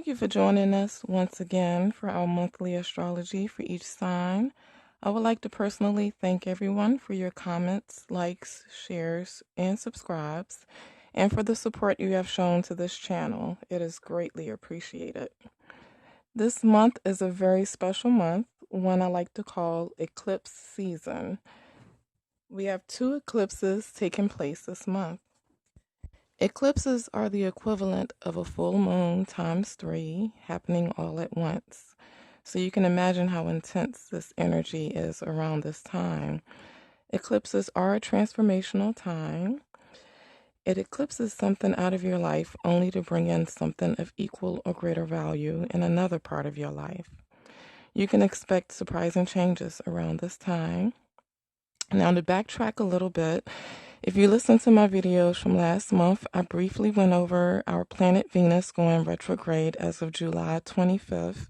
Thank you for joining us once again for our monthly astrology for each sign. I would like to personally thank everyone for your comments, likes, shares, and subscribes, and for the support you have shown to this channel. It is greatly appreciated. This month is a very special month, one I like to call eclipse season. We have 2 eclipses taking place this month. Eclipses are the equivalent of a full moon times 3 happening all at once. So you can imagine how intense this energy is around this time. Eclipses are a transformational time. It eclipses something out of your life only to bring in something of equal or greater value in another part of your life. You can expect surprising changes around this time. Now, to backtrack a little bit, if you listen to my videos from last month, I briefly went over our planet Venus going retrograde as of July 25th.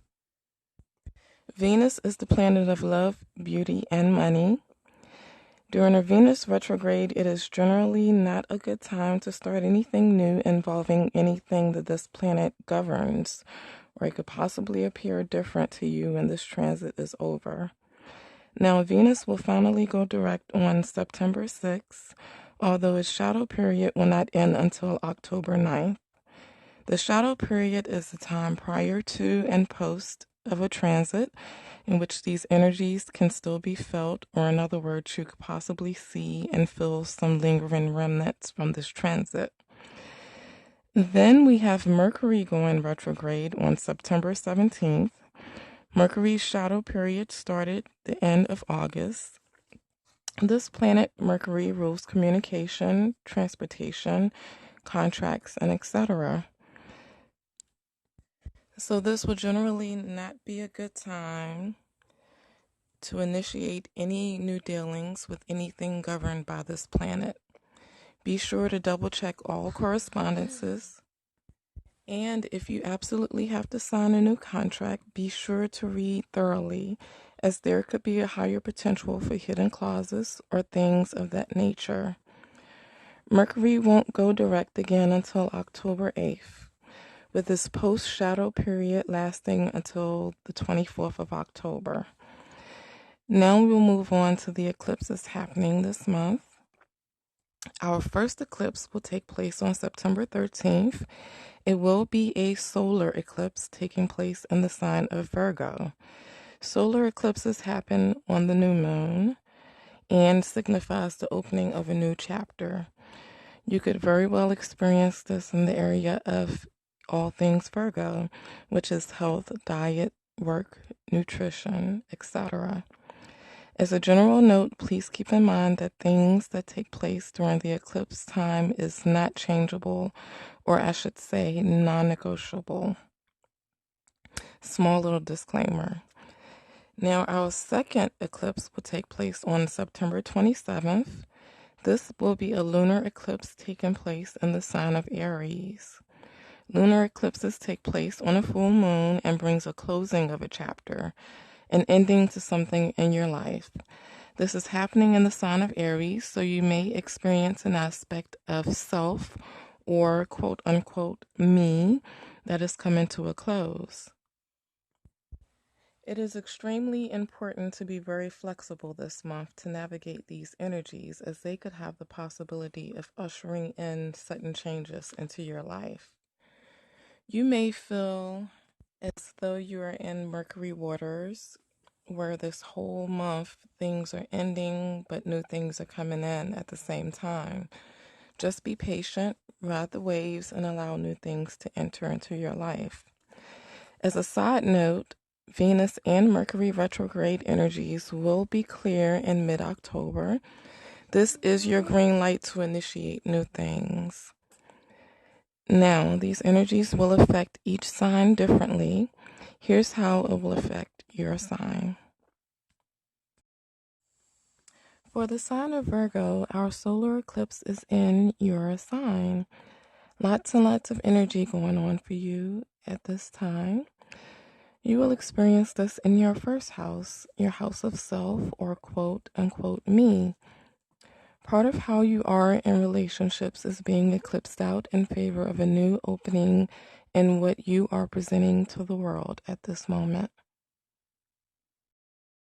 Venus is the planet of love, beauty, and money. During a Venus retrograde, it is generally not a good time to start anything new involving anything that this planet governs, or it could possibly appear different to you when this transit is over. Now, Venus will finally go direct on September 6th, although its shadow period will not end until October 9th. The shadow period is the time prior to and post of a transit in which these energies can still be felt, or in other words, you could possibly see and feel some lingering remnants from this transit. Then we have Mercury going retrograde on September 17th. Mercury's shadow period started the end of August. This planet, Mercury, rules communication, transportation, contracts, and etc. So this will generally not be a good time to initiate any new dealings with anything governed by this planet. Be sure to double check all correspondences. And if you absolutely have to sign a new contract, be sure to read thoroughly, as there could be a higher potential for hidden clauses or things of that nature. Mercury won't go direct again until October 8th, with this post-shadow period lasting until the 24th of October. Now we'll move on to the eclipses happening this month. Our first eclipse will take place on September 13th. It will be a solar eclipse taking place in the sign of Virgo. Solar eclipses happen on the new moon and signifies the opening of a new chapter. You could very well experience this in the area of all things Virgo, which is health, diet, work, nutrition, etc. As a general note, please keep in mind that things that take place during the eclipse time is not changeable, or I should say non-negotiable. Small little disclaimer. Now, our second eclipse will take place on September 27th. This will be a lunar eclipse taking place in the sign of Aries. Lunar eclipses take place on a full moon and brings a closing of a chapter, an ending to something in your life. This is happening in the sign of Aries, so you may experience an aspect of self or quote-unquote me that is coming to a close. It is extremely important to be very flexible this month to navigate these energies, as they could have the possibility of ushering in sudden changes into your life. You may feel as though you are in Mercury waters, where this whole month things are ending, but new things are coming in at the same time. Just be patient, ride the waves, and allow new things to enter into your life. As a side note, Venus and Mercury retrograde energies will be clear in mid-October. This is your green light to initiate new things. Now, these energies will affect each sign differently. Here's how it will affect your sign. For the sign of Virgo, our solar eclipse is in your sign. Lots and lots of energy going on for you at this time. You will experience this in your first house, your house of self, or quote-unquote me. Part of how you are in relationships is being eclipsed out in favor of a new opening in what you are presenting to the world at this moment.